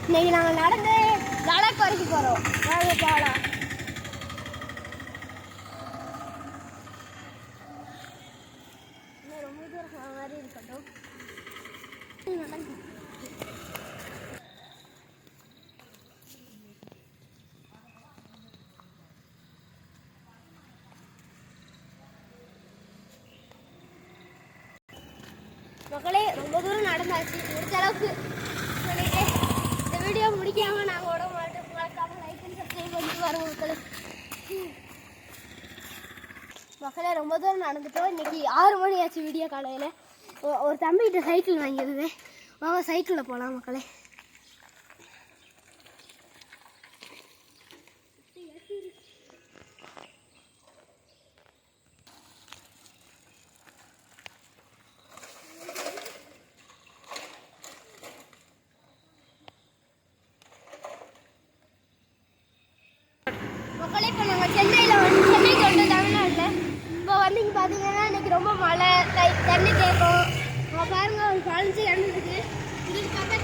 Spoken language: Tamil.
இன்னைக்கு நாங்கள் நடந்து லடாக் வரைக்கும் போகிறோம். வாங்க போகலாம். ரொம்ப தூரம் மாதிரி இருக்கட்டும். மக்களே ரொம்ப தூரம் நடந்தாச்சு. முடிஞ்ச அளவுக்கு சொல்லிட்டு இந்த வீடியோ முடிக்காம நாங்கள் விட மாட்டோம். மறக்காம லைக் அண்ட் சப்ஸ்கிரைப் பண்ணிட்டு வரோம் மக்களே. மக்களே ரொம்ப தூரம் நடந்துட்டோம். இன்னைக்கு 6 மணி ஆச்சு வீடியோ காலையில். ஒரு தம்பிகிட்ட சைக்கிள் வாங்கியிருந்தேன். வாங்க சைக்கிளில் போகலாம் மக்களே. மக்களே இப்போ நாங்கள் சென்னைக்கு வந்து தமிழ்நாட்டில் இப்போ வந்து இங்கே பார்த்தீங்கன்னா இன்றைக்கி ரொம்ப மழை தண்ணி தேக்கம். பாருங்க ஒரு 15 இடம் இருக்குது. இதுக்கு பக்கத்தில்